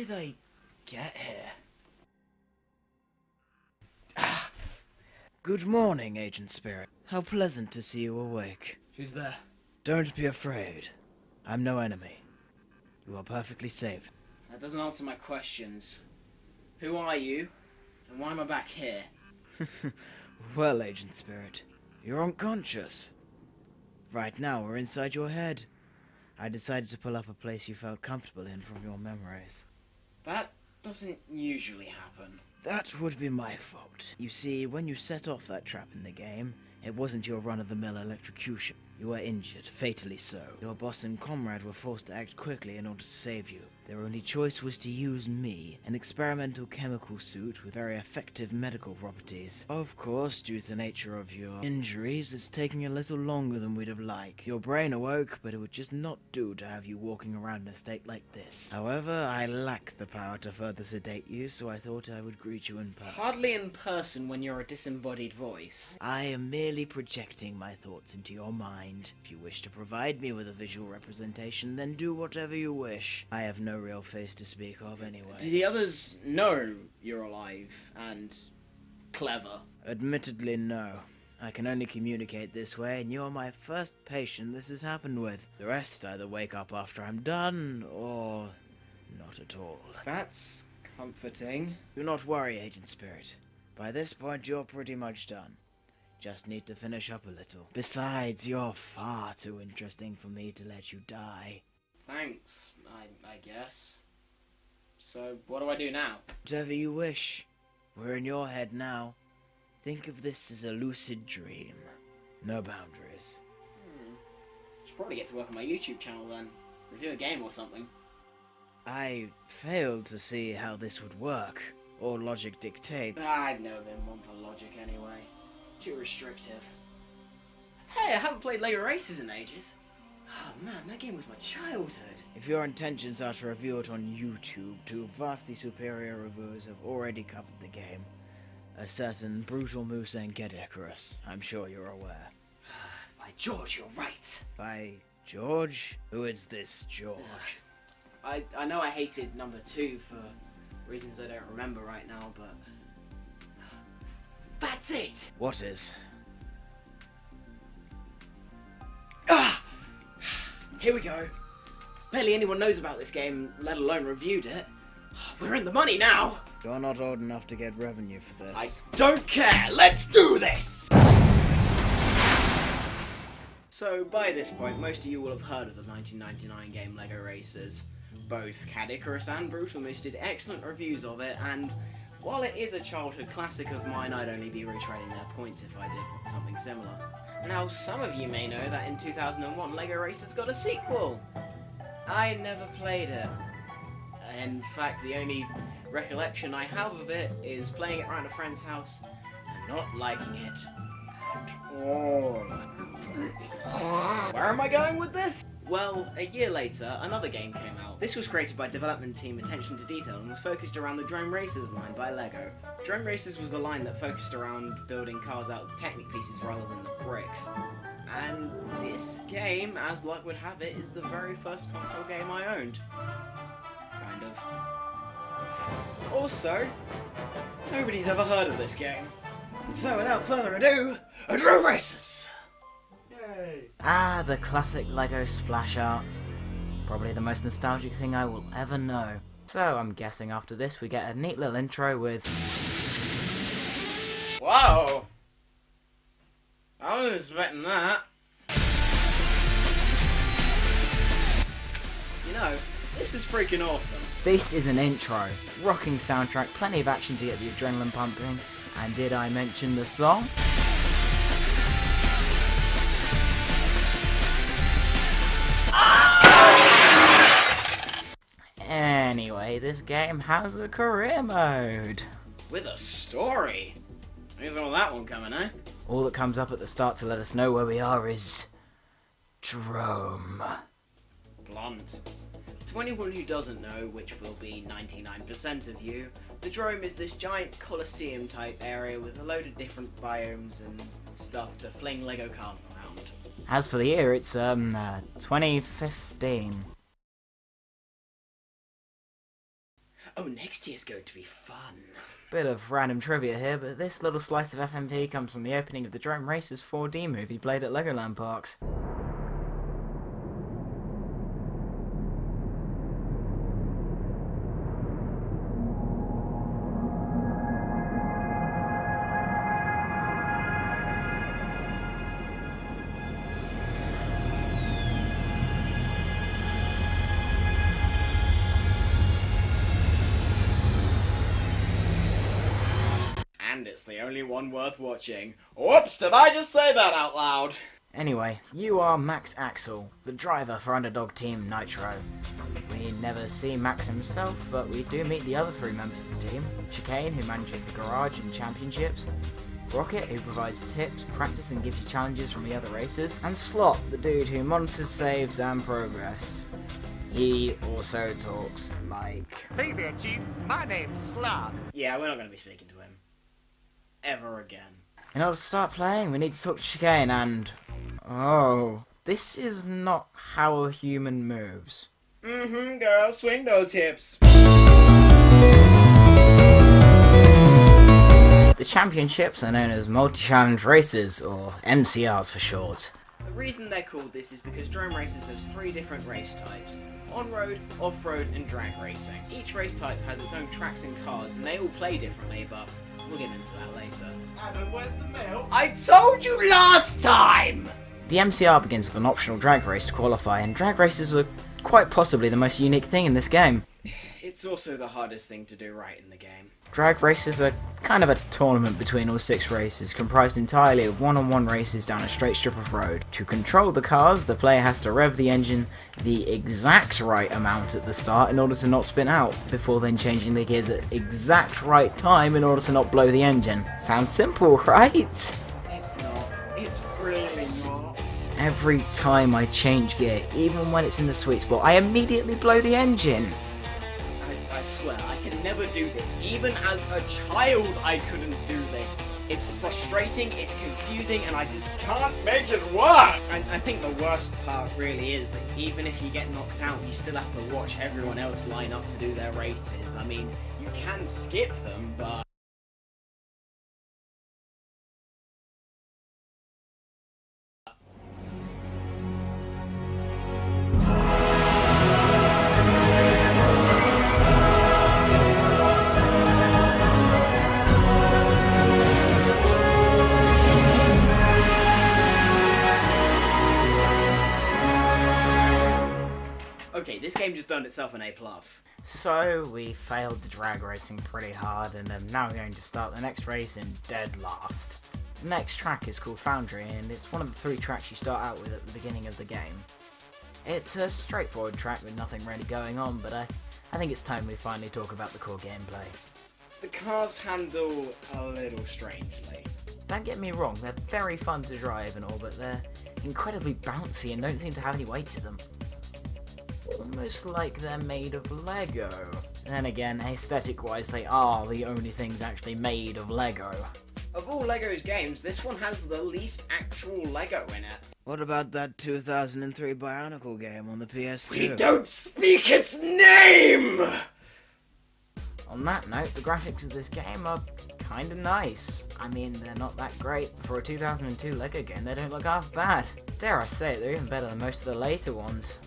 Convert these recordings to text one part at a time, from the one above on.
did I get here? Good morning, Agent Spirit. How pleasant to see you awake. Who's there? Don't be afraid. I'm no enemy. You are perfectly safe. That doesn't answer my questions. Who are you? And why am I back here? Well, Agent Spirit, you're unconscious. Right now, we're inside your head. I decided to pull up a place you felt comfortable in from your memories. That doesn't usually happen. That would be my fault. You see, when you set off that trap in the game, it wasn't your run-of-the-mill electrocution. You were injured, fatally so. Your boss and comrade were forced to act quickly in order to save you. Their only choice was to use me, an experimental chemical suit with very effective medical properties. Of course, due to the nature of your injuries, it's taking a little longer than we'd have liked. Your brain awoke, but it would just not do to have you walking around in a state like this. However, I lack the power to further sedate you, so I thought I would greet you in person. Hardly in person when you're a disembodied voice. I am merely projecting my thoughts into your mind. If you wish to provide me with a visual representation, then do whatever you wish. I have no real face to speak of anyway. Do the others know you're alive and clever? Admittedly, no. I can only communicate this way, and you're my first patient this has happened with. The rest either wake up after I'm done, or not at all. That's comforting. Do not worry, Agent Spirit. By this point, you're pretty much done. Just need to finish up a little. Besides, you're far too interesting for me to let you die. Thanks, I guess. So, what do I do now? Whatever you wish. We're in your head now. Think of this as a lucid dream. No boundaries. Should probably get to work on my YouTube channel then. Review a game or something. I failed to see how this would work. Or logic dictates. I've never been one for logic anyway. Too restrictive. Hey, I haven't played Lego Racers in ages. Oh man, that game was my childhood. If your intentions are to review it on YouTube, two vastly superior reviewers have already covered the game. A certain Brutal Moose and Get Icarus, I'm sure you're aware. By George, you're right. By George? Who is this George? I know I hated number 2 for reasons I don't remember right now, but that's it! What is? Here we go. Barely anyone knows about this game, let alone reviewed it. We're in the money now! You're not old enough to get revenue for this. I don't care! Let's do this! So, by this point, most of you will have heard of the 1999 game Lego Racers. Both Cad Icarus and Brutal Moose did excellent reviews of it, and while it is a childhood classic of mine, I'd only be retrading their points if I did something similar. Now, some of you may know that in 2001, Lego Racers got a sequel. I never played it. In fact, the only recollection I have of it is playing it around a friend's house and not liking it at all. Where am I going with this? Well, a year later, another game came out. This was created by development team Attention to Detail and was focused around the Drome Racers line by LEGO. Drome Racers was a line that focused around building cars out of the Technic pieces rather than the bricks. And this game, as luck would have it, is the very first console game I owned. Kind of. Also, nobody's ever heard of this game. So without further ado, Drome Racers! Yay! Ah, the classic Lego splash art. Probably the most nostalgic thing I will ever know. So I'm guessing after this we get a neat little intro with... Whoa! I wasn't expecting that. You know, this is freaking awesome. This is an intro. Rocking soundtrack, plenty of action to get the adrenaline pumping. And did I mention the song? Anyway, this game has a career mode. With a story? I saw that one coming, eh? All that comes up at the start to let us know where we are is... Drome. Blunt. To anyone who doesn't know, which will be 99% of you, the Drome is this giant Colosseum type area with a load of different biomes and stuff to fling Lego cars around. As for the year, it's 2015. Oh, next year's going to be fun. Bit of random trivia here, but this little slice of FMV comes from the opening of the Drome Racers 4D movie played at Legoland parks. And it's the only one worth watching. Whoops, did I just say that out loud? Anyway, you are Max Axel, the driver for underdog team Nitro. We never see Max himself, but we do meet the other three members of the team. Chicane, who manages the garage and championships. Rocket, who provides tips, practice and gives you challenges from the other racers. And Slot, the dude who monitors saves and progress. He also talks like... Hey there, Chief. My name's Slot. Yeah, we're not going to be speaking to him. Ever again. In order to start playing, we need to talk to Chicane and... Oh, this is not how a human moves. Girl, swing those hips. The championships are known as Multi-Challenge Races, or MCRs for short. The reason they're called this is because Drome Racers has 3 different race types. On-road, off-road and drag racing. Each race type has its own tracks and cars and they all play differently, but we'll get into that later. Adam, where's the milk? I told you last time! The MCR begins with an optional drag race to qualify, and drag races are quite possibly the most unique thing in this game. It's also the hardest thing to do right in the game. Drag races are kind of a tournament between all 6 races, comprised entirely of one-on-one races down a straight strip of road. To control the cars, the player has to rev the engine the exact right amount at the start in order to not spin out, before then changing the gears at exact right time in order to not blow the engine. Sounds simple, right? It's not. It's really not. Every time I change gear, even when it's in the sweet spot, I immediately blow the engine. I swear, I can never do this. Even as a child, I couldn't do this. It's frustrating, it's confusing, and I just can't make it work! And I think the worst part really is that even if you get knocked out, you still have to watch everyone else line up to do their races. I mean, you can skip them, but... Okay, this game just earned itself an A+. So, we failed the drag racing pretty hard, and I'm now going to start the next race in dead last. The next track is called Foundry, and it's one of the 3 tracks you start out with at the beginning of the game. It's a straightforward track with nothing really going on, but I think it's time we finally talk about the core gameplay. The cars handle a little strangely. Don't get me wrong, they're very fun to drive and all, but they're incredibly bouncy and don't seem to have any weight to them. Almost like they're made of Lego. Then again, aesthetic-wise, they are the only things actually made of Lego. Of all Lego's games, this one has the least actual Lego in it. What about that 2003 Bionicle game on the PS2? We don't speak its name! On that note, the graphics of this game are kinda nice. I mean, they're not that great. For a 2002 Lego game, they don't look half bad. Dare I say it, they're even better than most of the later ones.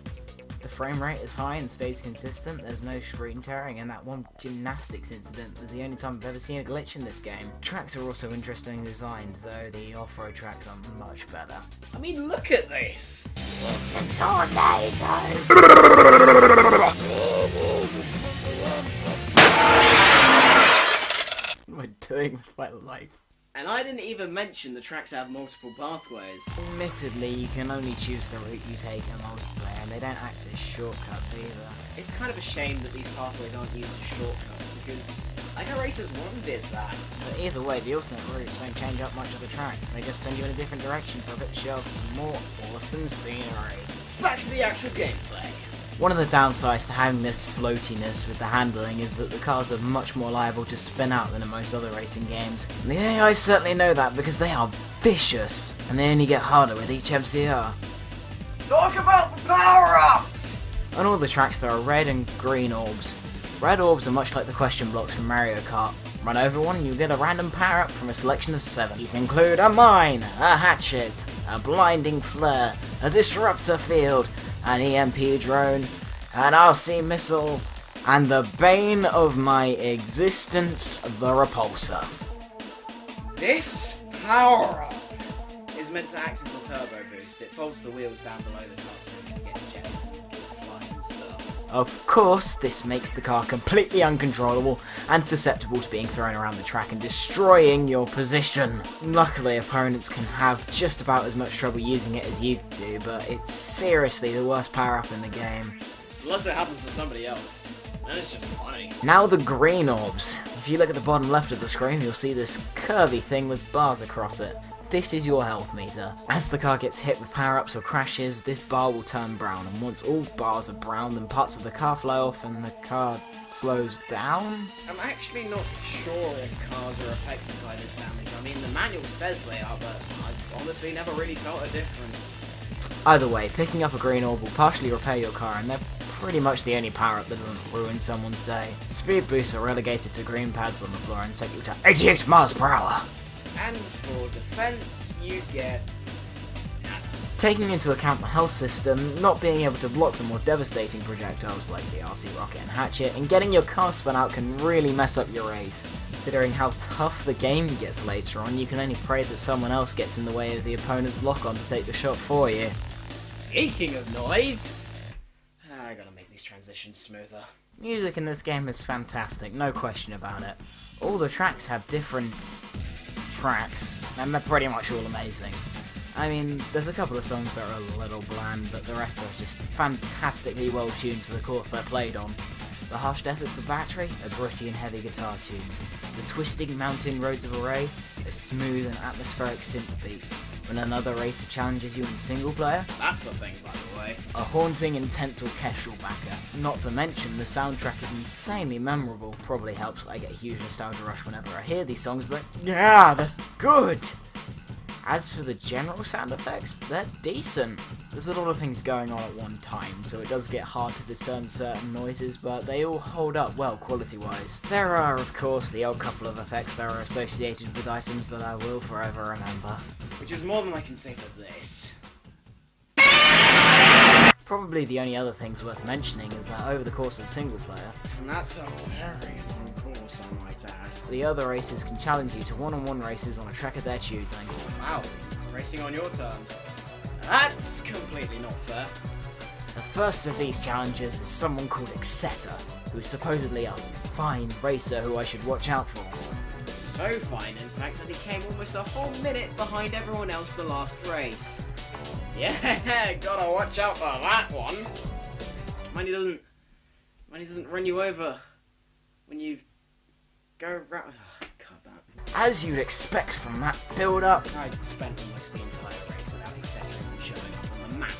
The frame rate is high and stays consistent, there's no screen tearing, and that one gymnastics incident was the only time I've ever seen a glitch in this game. Tracks are also interestingly designed, though the off-road tracks are much better. I mean, look at this! It's a tornado! What am I doing with my life? And I didn't even mention the tracks have multiple pathways. Admittedly, you can only choose the route you take in multiplayer, and they don't act as shortcuts either. It's kind of a shame that these pathways aren't used as shortcuts, because Lego Racers 1 did that. But either way, the alternate routes don't change up much of the track. They just send you in a different direction for a bit of show of more awesome scenery. Back to the actual gameplay. One of the downsides to having this floatiness with the handling is that the cars are much more liable to spin out than in most other racing games. And the AI certainly know that because they are vicious, and they only get harder with each MCR. Talk about the power-ups! On all the tracks there are red and green orbs. Red orbs are much like the question blocks from Mario Kart. Run over one and you get a random power up from a selection of 7. These include a mine, a hatchet, a blinding flare, a disruptor field, an EMP drone, an RC missile, and the bane of my existence, the repulsor. This power-up is meant to act as a turbo boost. It folds the wheels down below the car so you can get jets and get flying and stuff. Of course, this makes the car completely uncontrollable and susceptible to being thrown around the track and destroying your position. Luckily, opponents can have just about as much trouble using it as you do, but it's seriously the worst power-up in the game. Unless it happens to somebody else. And it's just funny. Now the green orbs. If you look at the bottom left of the screen, you'll see this curvy thing with bars across it. This is your health meter. As the car gets hit with power-ups or crashes, this bar will turn brown, and once all bars are brown, then parts of the car fly off and the car slows down? I'm actually not sure if cars are affected by this damage. I mean, the manual says they are, but I honestly never really felt a difference. Either way, picking up a green orb will partially repair your car, and they're pretty much the only power-up that doesn't ruin someone's day. Speed boosts are relegated to green pads on the floor and set you to 88 miles per hour. And for defense, you get... Taking into account the health system, not being able to block the more devastating projectiles like the RC rocket and hatchet, and getting your car spun out can really mess up your race. Considering how tough the game gets later on, you can only pray that someone else gets in the way of the opponent's lock-on to take the shot for you. Speaking of noise... I gotta make these transitions smoother. Music in this game is fantastic, no question about it. All the tracks have different tracks, and they're pretty much all amazing. I mean, there's a couple of songs that are a little bland, but the rest are just fantastically well tuned to the course they're played on. The Harsh Deserts of Battery, a gritty and heavy guitar tune. The Twisting Mountain Roads of Array, a smooth and atmospheric synth beat. When another racer challenges you in single player, That's a thing, by the way. a haunting, intense orchestral backer. Not to mention, the soundtrack is insanely memorable. Probably helps I get a huge nostalgia rush whenever I hear these songs, but yeah, that's good! As for the general sound effects, they're decent. There's a lot of things going on at one time, so it does get hard to discern certain noises, but they all hold up well quality-wise. There are, of course, the odd couple of effects that are associated with items that I will forever remember. Which is more than I can say for this. Probably the only other things worth mentioning is that over the course of single player, And that's a very long course, I might add. the other racers can challenge you to one-on-one races on a track of their choosing. Wow, racing on your terms. That's completely not fair. The first of these challenges is someone called Exeter, who is supposedly a fine racer who I should watch out for. So fine, in fact, that he came almost a whole minute behind everyone else the last race. Yeah, gotta watch out for that one. When he doesn't run you over when you go round. Oh, God, that. As you'd expect from that build-up, I spent almost the entire race without Exeter even showing up on the map.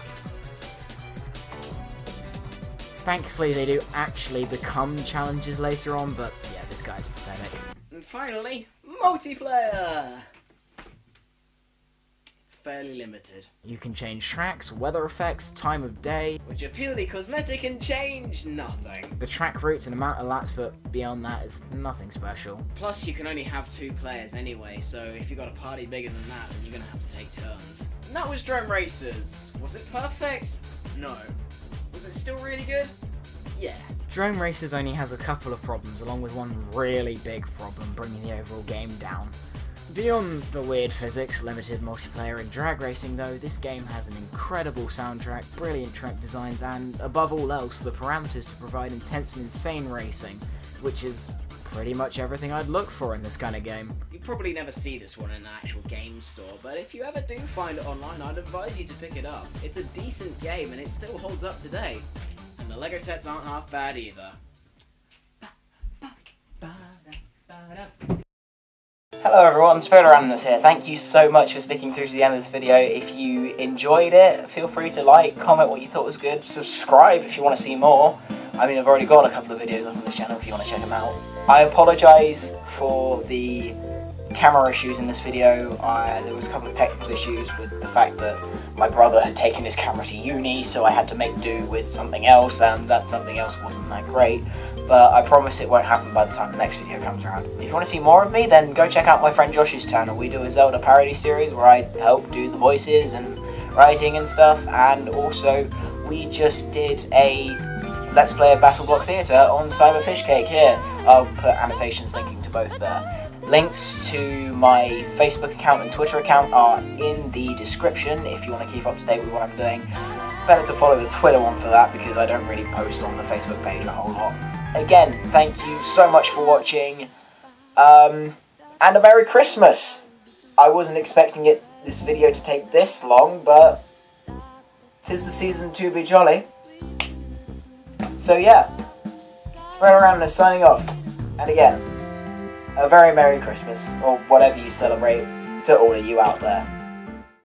thankfully they do actually become challenges later on, but yeah, this guy's pathetic. And finally, multiplayer! It's fairly limited. You can change tracks, weather effects, time of day. Which are purely cosmetic and change nothing. The track routes and amount of laps, but beyond that is nothing special. Plus, you can only have 2 players anyway, so if you got a party bigger than that, then you're gonna have to take turns. And that was Drome Racers. Was it perfect? No. Was it still really good? Yeah. Drome Racers only has a couple of problems, along with one really big problem bringing the overall game down. Beyond the weird physics, limited multiplayer and drag racing though, this game has an incredible soundtrack, brilliant track designs and, above all else, the parameters to provide intense and insane racing, which is pretty much everything I'd look for in this kind of game. You probably never see this one in an actual game store, but if you ever do find it online, I'd advise you to pick it up. It's a decent game and it still holds up today. And the LEGO sets aren't half bad either. Hello everyone, Phendrana here. Thank you so much for sticking through to the end of this video. If you enjoyed it, feel free to like, comment what you thought was good, subscribe if you want to see more. I mean, I've already got a couple of videos up on this channel if you want to check them out. I apologise for the camera issues in this video. There was a couple of technical issues with the fact that my brother had taken his camera to uni, so I had to make do with something else, and that something else wasn't that great. But I promise it won't happen by the time the next video comes around. If you want to see more of me, then go check out my friend Josh's channel. We do a Zelda parody series where I help do the voices and writing and stuff, and also we just did a Let's Play of Battle Block Theatre on Cyber Fishcake here. I'll put annotations linking to both there. Links to my Facebook account and Twitter account are in the description if you want to keep up to date with what I'm doing. Better to follow the Twitter one for that because I don't really post on the Facebook page a whole lot. Again, thank you so much for watching, and a Merry Christmas! I wasn't expecting this video to take this long, but 'tis the season to be jolly. So yeah, Spread Around is signing off, and again, a very Merry Christmas, or whatever you celebrate, to all of you out there.